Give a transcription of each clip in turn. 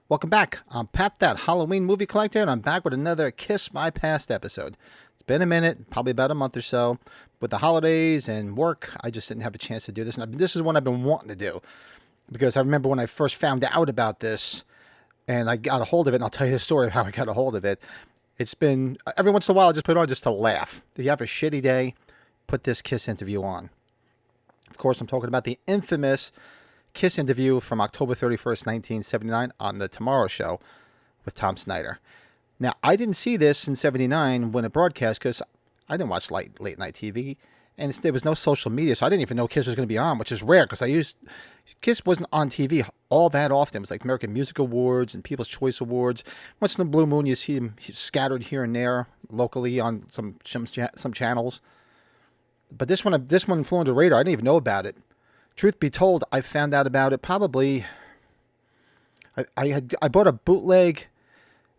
Welcome back. I'm Pat, that Halloween movie collector, and I'm back with another Kiss My Past episode. It's been a minute, probably about a month or so. With the holidays and work, I just didn't have a chance to do this. And this is one I've been wanting to do because I remember when I first found out about this and I got a hold of it, and I'll tell you the story of how I got a hold of it. It's been, every once in a while, I just put it on just to laugh. If you have a shitty day, put this Kiss interview on. Of course, I'm talking about the infamous Kiss interview from October 31st, 1979 on The Tomorrow Show with Tom Snyder. Now, I didn't see this in 79 when it broadcast because I didn't watch late night TV, and there was no social media, so I didn't even know Kiss was going to be on, which is rare because Kiss wasn't on TV all that often. It was like American Music Awards and People's Choice Awards. Once in a blue moon, you see them scattered here and there locally on some channels. But this one flew under the radar. I didn't even know about it. Truth be told, I found out about it probably. I bought a bootleg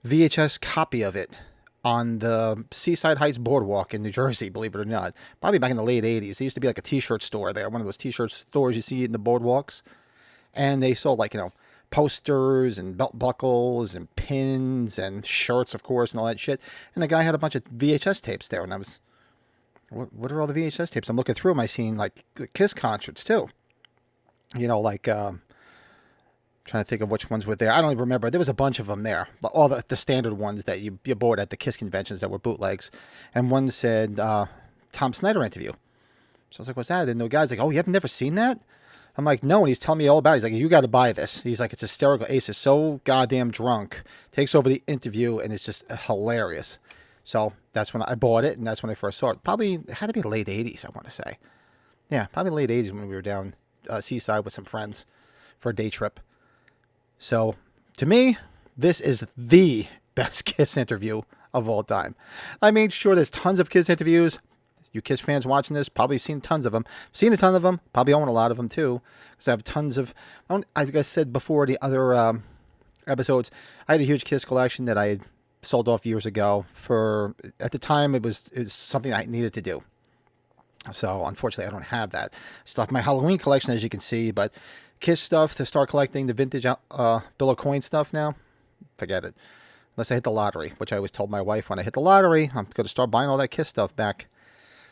VHS copy of it on the Seaside Heights Boardwalk in New Jersey, believe it or not. Probably back in the late 80s. There used to be like a t-shirt store there, one of those t-shirt stores you see in the boardwalks. And they sold posters and belt buckles and pins and shirts, of course, and all that shit. And the guy had a bunch of VHS tapes there. And I was, what are all the VHS tapes? I'm looking through them. I seen like the Kiss concerts too. Trying to think of which ones were there. I don't even remember. There was a bunch of them there. All the standard ones that you bought at the Kiss conventions that were bootlegs. And one said, Tom Snyder interview. So I was like, what's that? And the guy's like, oh, you have never seen that? I'm like, no. And he's telling me all about it. He's like, you got to buy this. He's like, it's hysterical. Ace is so goddamn drunk. Takes over the interview, and it's just hilarious. So that's when I bought it, and that's when I first saw it. Probably, it had to be late 80s, I want to say. Yeah, probably late 80s when we were down Seaside with some friends for a day trip. So, to me, this is the best Kiss interview of all time. I mean, sure, there's tons of Kiss interviews. You Kiss fans watching this probably seen tons of them. Seen a ton of them. Probably own a lot of them too, because I have tons of. Like I said before, the other episodes, I had a huge Kiss collection that I had sold off years ago. At the time, it was something I needed to do. So, unfortunately, I don't have that. Still have my Halloween collection, as you can see, but Kiss stuff to start collecting the vintage Bill of Coin stuff now, forget it. Unless I hit the lottery, which I always told my wife when I hit the lottery, I'm going to start buying all that Kiss stuff back.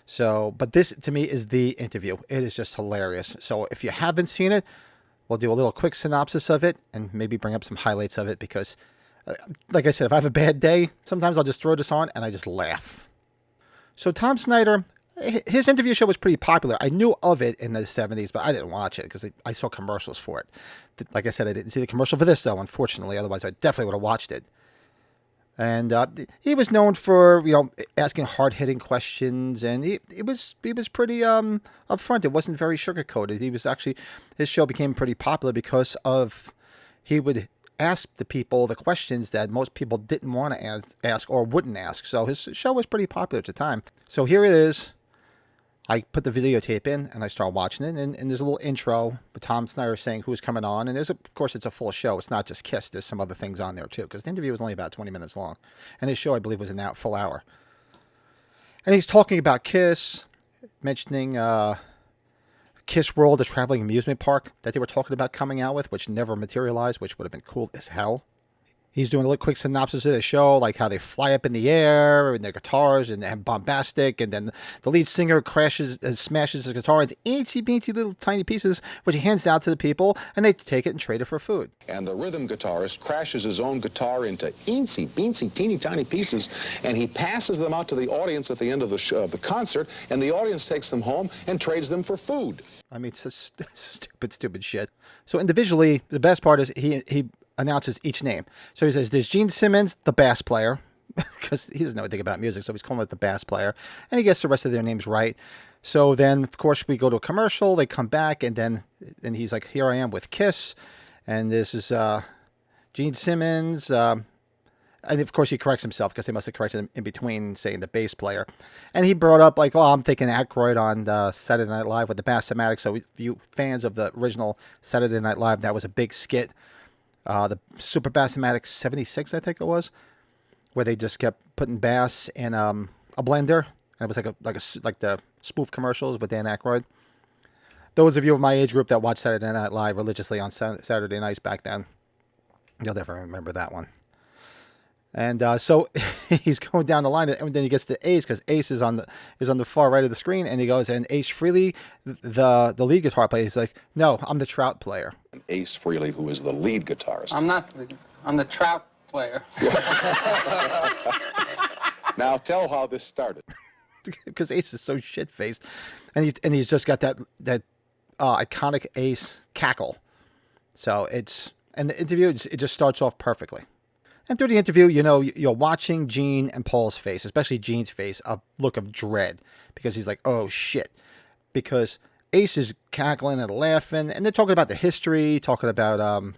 So, but this, to me, is the interview. It is just hilarious. So, if you haven't seen it, we'll do a little quick synopsis of it and maybe bring up some highlights of it because, like I said, if I have a bad day, sometimes I'll just throw this on and I just laugh. So, Tom Snyder, his interview show was pretty popular. I knew of it in the 70s, but I didn't watch it because I saw commercials for it. Like I said, I didn't see the commercial for this, though, unfortunately. Otherwise, I definitely would have watched it. And he was known for, asking hard-hitting questions, and he was pretty upfront. It wasn't very sugar-coated. His show became pretty popular because he would ask the people the questions that most people didn't want to ask or wouldn't ask. So his show was pretty popular at the time. So here it is. I put the videotape in and I start watching it, and there's a little intro with Tom Snyder saying who's coming on, and of course it's a full show. It's not just Kiss. There's some other things on there too, because the interview was only about 20 minutes long, and his show, I believe, was a full hour. And he's talking about Kiss, mentioning Kiss World, the traveling amusement park that they were talking about coming out with, which never materialized, which would have been cool as hell. He's doing a little quick synopsis of the show, like how they fly up in the air and their guitars and bombastic, and then the lead singer crashes and smashes his guitar into eensy-beensy little tiny pieces, which he hands out to the people, and they take it and trade it for food. And the rhythm guitarist crashes his own guitar into eensy-beensy, teeny-tiny pieces, and he passes them out to the audience at the end of the concert, and the audience takes them home and trades them for food. I mean, such stupid shit. So individually, the best part is he announces each name. So he says, there's Gene Simmons, the bass player, because he doesn't know anything about music, so he's calling it the bass player, and he gets the rest of their names right. So then, of course, we go to a commercial, they come back, and he's like, here I am with Kiss, and this is Gene Simmons, and of course he corrects himself, because they must have corrected him in between saying the bass player. And he brought up, like, I'm thinking Aykroyd on Saturday Night Live with the Bass-O-Matic, so if you fans of the original Saturday Night Live, that was a big skit. The Super Bass-O-Matic 76, I think it was, where they just kept putting bass in a blender, and it was like the spoof commercials with Dan Aykroyd. Those of you of my age group that watched Saturday Night Live religiously on Saturday nights back then You'll never remember that one. And so he's going down the line, and then he gets to Ace because Ace is on the far right of the screen, and he goes, and Ace Frehley, the lead guitar player, he's like, no, I'm the Trout player. Ace Frehley, who is the lead guitarist. I'm not the lead guitar. I'm the Trout player. Now tell how this started. Because Ace is so shit faced, and he's just got that iconic Ace cackle. So and the interview it just starts off perfectly. And through the interview, you're watching Gene and Paul's face, especially Gene's face, a look of dread because he's like, oh shit, because Ace is cackling and laughing, and they're talking about the history, talking about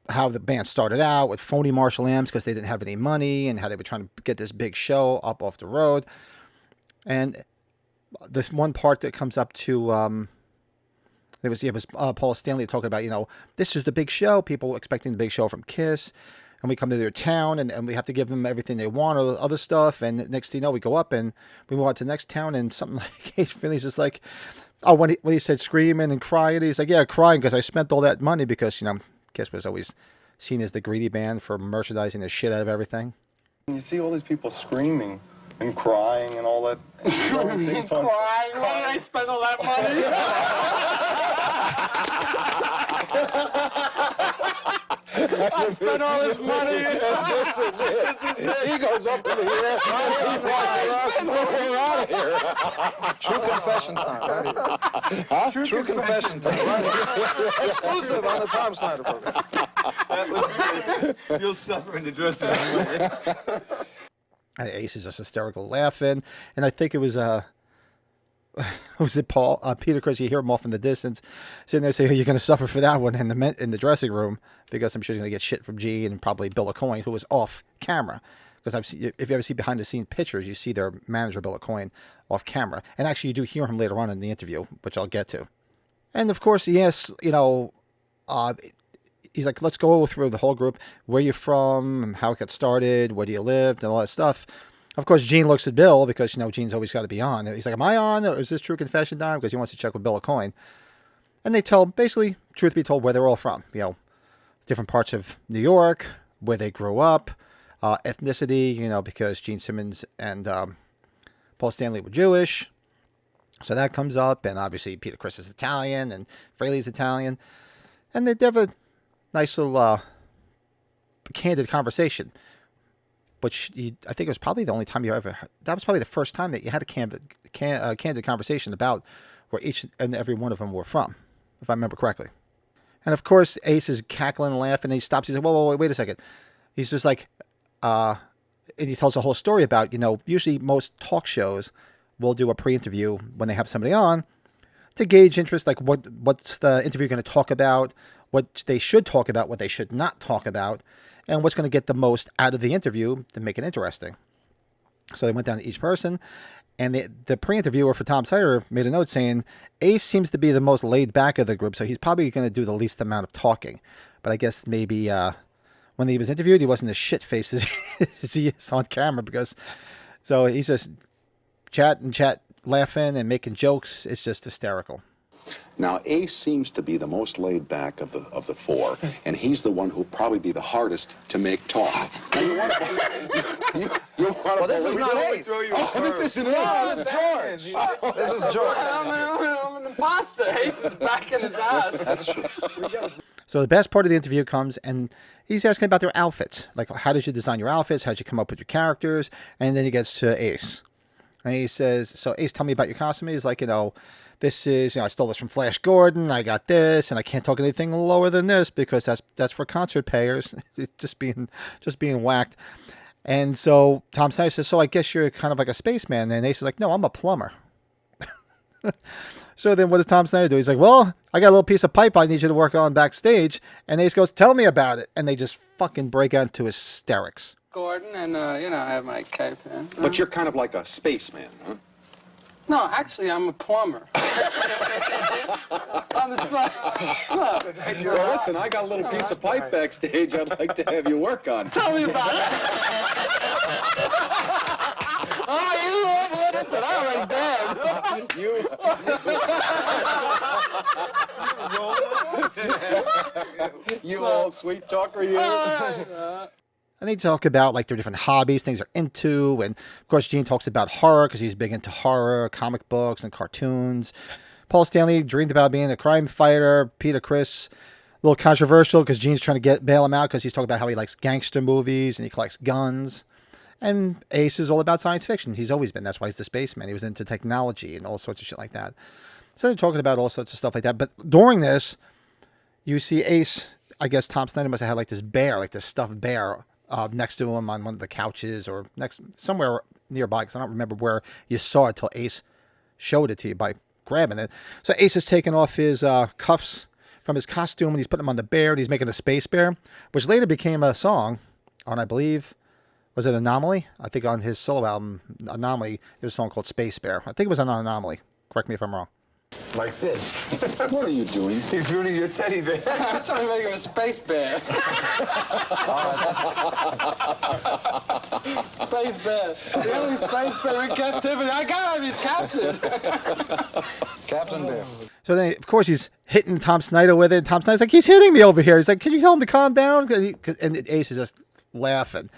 how the band started out with phony Marshall amps because they didn't have any money, and how they were trying to get this big show up off the road. And this one part that comes up to it was Paul Stanley talking about, this is the big show. People expecting the big show from Kiss, and we come to their town, and we have to give them everything they want or other stuff. And next thing you know, we go up and we move on to the next town, and something like Ace Frehley's just like, oh, when he said screaming and crying, he's like, yeah, crying because I spent all that money because Kiss was always seen as the greedy band for merchandising the shit out of everything. You see all these people screaming and crying and all that. Crying? Why did I spend all that money? I spent all this money. This is it. He goes up in the air. We're out of here. True confession time, right? Huh? True confession time, right? Exclusive on the Tom Snyder program. You'll suffer in the dressing room. Ace is just hysterical laughing, and I think it was was it Paul Peter Chris? You hear him off in the distance, sitting there saying, "Oh, you're going to suffer for that one in the dressing room," because I'm sure he's going to get shit from Gene and probably Bill Aucoin, who was off camera. Because if you ever see behind the scene pictures, you see their manager Bill Aucoin off camera, and actually you do hear him later on in the interview, which I'll get to. And of course, yes, he's like, let's go through the whole group, where you're from, how it got started, where do you live, and all that stuff. Of course, Gene looks at Bill because, Gene's always got to be on. He's like, am I on, or is this true confession time? Because he wants to check with Bill Aucoin. And they tell, basically, truth be told, where they're all from. Different parts of New York, where they grew up, ethnicity, because Gene Simmons and Paul Stanley were Jewish. So that comes up, and obviously Peter Criss is Italian, and Frehley's Italian. And they have a nice little candid conversation, which I think it was probably the only time that was probably the first time that you had a candid conversation about where each and every one of them were from, if I remember correctly. And of course, Ace is cackling and laughing, and he stops. He's like, whoa, wait a second. He's just like, and he tells a whole story about, usually most talk shows will do a pre-interview when they have somebody on to gauge interest, like what's the interview going to talk about, what they should talk about, what they should not talk about, and what's going to get the most out of the interview to make it interesting. So they went down to each person, and the pre-interviewer for Tom Snyder made a note saying, Ace seems to be the most laid back of the group, so he's probably going to do the least amount of talking. But I guess maybe when he was interviewed, he wasn't as shit-faced as he is on camera, so he's just chat, laughing and making jokes. It's just hysterical. Now, Ace seems to be the most laid back of the four, and he's the one who'll probably be the hardest to make talk. Well, this is not Ace. Oh, this isn't Ace. No, this is George. This is George. I'm an imposter. Ace is back in his ass. That's true. So the best part of the interview comes, and he's asking about their outfits. Like, how did you design your outfits? How did you come up with your characters? And then he gets to Ace. And he says, so Ace, tell me about your costume. He's like, this is, I stole this from Flash Gordon. I got this, and I can't talk anything lower than this because that's for concert payers. It's just being whacked. And so Tom Snyder says, so I guess you're kind of like a spaceman. And Ace is like, no, I'm a plumber. So then what does Tom Snyder do? He's like, well, I got a little piece of pipe I need you to work on backstage. And Ace goes, tell me about it. And they just fucking break out into hysterics. Gordon, and I have my cape in. But you're kind of like a spaceman, huh? No, actually, I'm a plumber. On the side. Look. Well, listen, I got a little piece of pipe backstage I'd like to have you work on. Tell me about it. Oh, you won't let it, but I was dead. You. You old sweet talker, you. And they talk about like their different hobbies, things they're into, and of course Gene talks about horror because he's big into horror, comic books, and cartoons. Paul Stanley dreamed about being a crime fighter. Peter Criss, a little controversial because Gene's trying to bail him out because he's talking about how he likes gangster movies and he collects guns. And Ace is all about science fiction. He's always been. That's why he's the spaceman. He was into technology and all sorts of shit like that. So they're talking about all sorts of stuff like that. But during this, you see Ace, I guess Tom Snyder must have had like this bear, like this stuffed bear next to him on one of the couches or somewhere nearby, because I don't remember where you saw it till Ace showed it to you by grabbing it. So Ace is taking off his cuffs from his costume and he's putting them on the bear and he's making a space bear, which later became a song on, I believe, was it Anomaly? I think on his solo album, Anomaly, there's a song called Space Bear. I think it was on Anomaly. Correct me if I'm wrong. Like this. What are you doing? He's ruining your teddy bear. I'm trying to make him a space bear. Space bear. The only space bear in captivity. I got him. He's captured. Captain Bear. So then, of course, he's hitting Tom Snyder with it. Tom Snyder's like, he's hitting me over here. He's like, can you tell him to calm down? And Ace is just laughing.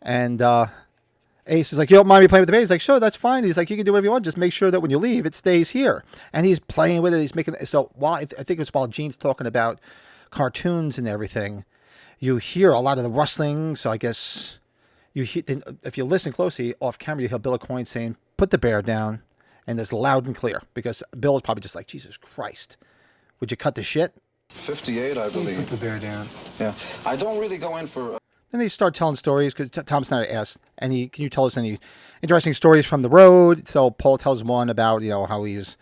And Ace is like, you don't mind me playing with the bear? He's like, sure, that's fine. He's like, you can do whatever you want. Just make sure that when you leave, it stays here. And he's playing with it. He's making it. So while I think it's while Gene's talking about cartoons and everything, you hear a lot of the rustling. So I guess if you listen closely off camera, you hear Bill Coyne saying, put the bear down. And it's loud and clear because Bill is probably just like, Jesus Christ, would you cut the shit? 58, I believe. Put the bear down. Yeah. I don't really go in for... Then they start telling stories because Tom Snyder asked, can you tell us any interesting stories from the road? So Paul tells one about, how he was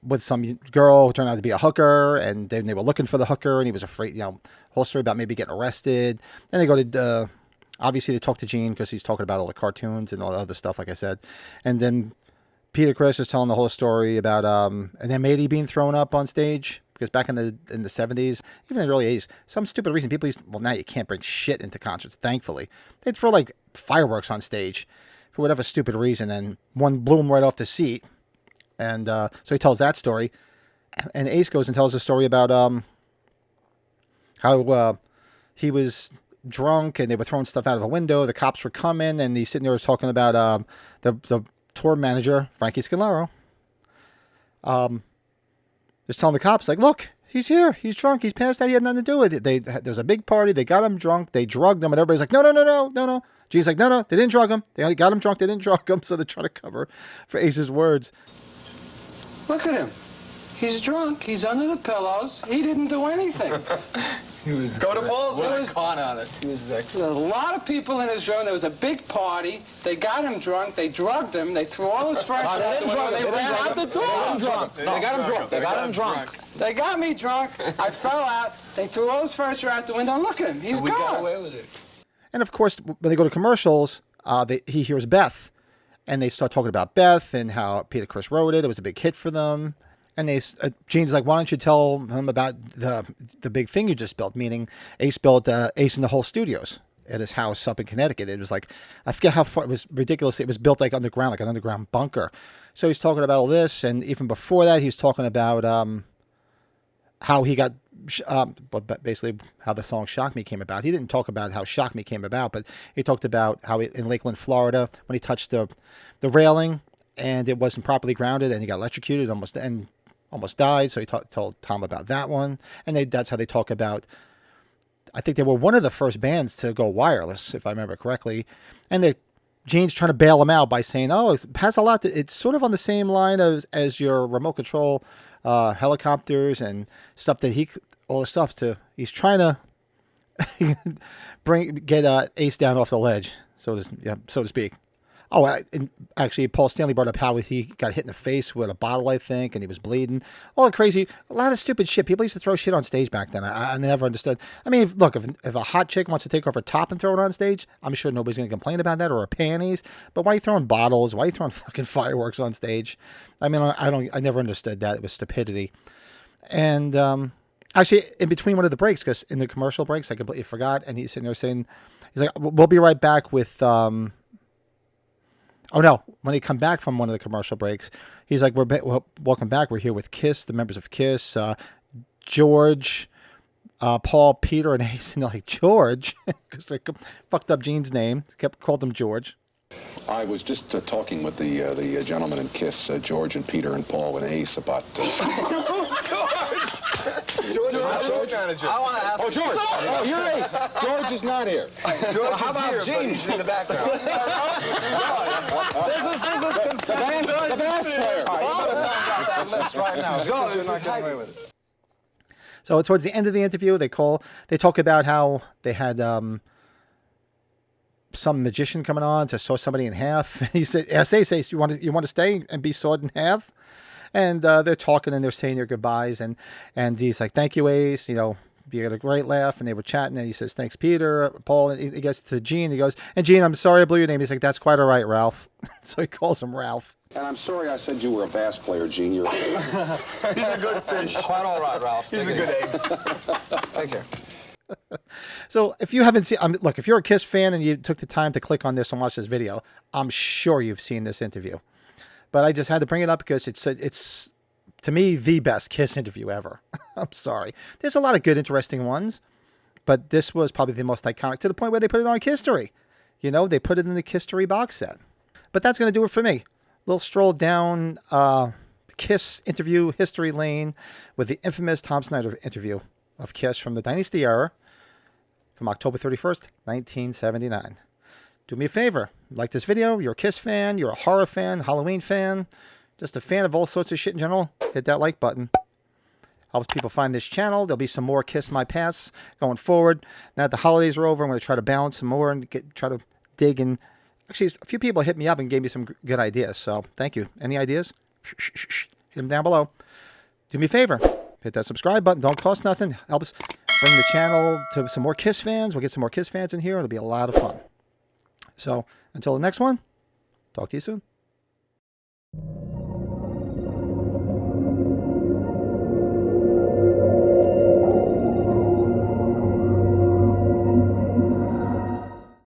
with some girl who turned out to be a hooker and they were looking for the hooker and he was afraid, whole story about maybe getting arrested. Then they go to, obviously they talk to Gene because he's talking about all the cartoons and all the other stuff, like I said. And then Peter Criss is telling the whole story about and then Matey being thrown up on stage because back in the 70s, even in the early 80s, some stupid reason people now you can't bring shit into concerts, thankfully. They'd throw like fireworks on stage for whatever stupid reason and one blew him right off the seat. And so he tells that story. And Ace goes and tells a story about how he was drunk and they were throwing stuff out of a window. The cops were coming and he's sitting there talking about the tour manager, Frankie Scalaro, just telling the cops, like, look, he's here. He's drunk. He's passed out. He had nothing to do with it. There was a big party. They got him drunk. They drugged him. And everybody's like, no. Gene's like, no. They didn't drug him. They got him drunk. They didn't drug him. So they're trying to cover for Ace's words. Look at him. He's drunk. He's under the pillows. He didn't do anything. He was Go to Paul's. There was con artist. He was excellent. a lot of people in his room. There was a big party. They got him drunk. They drugged him. They threw all his furniture out the window. They ran out the door. They got him drunk. They got him drunk. They got me drunk. I fell out. They threw all his furniture out the window. Look at him. He's We got gone. away with it. And of course, when they go to commercials, he hears Beth. And they start talking about Beth and how Peter Criss wrote it. It was a big hit for them. And Gene's like, why don't you tell him about the big thing you just built? Meaning Ace built Ace in the Hole Studios at his house up in Connecticut. It was like, I forget how far, it was ridiculous. It was built like underground, like an underground bunker. So he's talking about all this. And even before that, he was talking about how he got, basically how the song Shock Me came about. He didn't talk about how Shock Me came about, but he talked about how in Lakeland, Florida, when he touched the railing and it wasn't properly grounded and he got electrocuted almost died. So he told Tom about that one. And that's how they talk about, I think they were one of the first bands to go wireless, if I remember correctly. And Gene's trying to bail him out by saying, it has a lot it's sort of on the same line as your remote control helicopters and stuff he's trying to get Ace down off the ledge, so to speak. Oh, and actually, Paul Stanley brought up how he got hit in the face with a bottle, I think, and he was bleeding. All the crazy, a lot of stupid shit. People used to throw shit on stage back then. I never understood. I mean, look, if a hot chick wants to take off her top and throw it on stage, I'm sure nobody's going to complain about that, or her panties. But why are you throwing bottles? Why are you throwing fucking fireworks on stage? I mean, I never understood that. It was stupidity. And actually, in between one of the breaks, because in the commercial breaks, I completely forgot, and he's sitting there saying, he's like, we'll be right back with... Oh, no. When they come back from one of the commercial breaks, he's like, welcome back. We're here with KISS, the members of KISS. George, Paul, Peter, and Ace. And they're like, George? Because they fucked up Gene's name. Called him George. I was just talking with the gentlemen in KISS, George and Peter and Paul and Ace about... George is not George? manager. I want to ask. Oh, George! Oh, you're Ace. George is not here. George How is about here, Gene? but he's in the background. This is The bass player. All right, you better time out that list right now because you're not getting away with it. So towards the end of the interview, they talk about how they had some magician coming on to saw somebody in half. And he said, Ace, you want to stay and be sawed in half? And they're talking and they're saying their goodbyes. And he's like, thank you, Ace. You know, you had a great laugh. And they were chatting. And he says, thanks, Peter, Paul. And he gets to Gene. He goes, and Gene, I'm sorry I blew your name. He's like, that's quite all right, Ralph. So he calls him Ralph. And I'm sorry I said you were a bass player, Gene. You're... He's a good fish. Quite all right, Ralph. He's a good egg. Take care. So if you haven't seen, look, if you're a KISS fan and you took the time to click on this and watch this video, I'm sure you've seen this interview. But I just had to bring it up because it's to me, the best KISS interview ever. I'm sorry. There's a lot of good, interesting ones, but this was probably the most iconic to the point where they put it on KISSTORY. You know, they put it in the KISSTORY box set. But that's going to do it for me. Little stroll down KISS interview history lane with the infamous Tom Snyder interview of KISS from the Dynasty era from October 31st, 1979. Do me a favor. Like this video, you're a KISS fan, you're a horror fan, Halloween fan, just a fan of all sorts of shit in general, hit that like button. Helps people find this channel. There'll be some more KISS My Pass going forward. Now that the holidays are over, I'm going to try to balance some more and try to dig in. Actually, a few people hit me up and gave me some good ideas, so thank you. Any ideas? Hit them down below. Do me a favor. Hit that subscribe button. Don't cost nothing. Help us bring the channel to some more KISS fans. We'll get some more KISS fans in here. It'll be a lot of fun. So, until the next one, talk to you soon.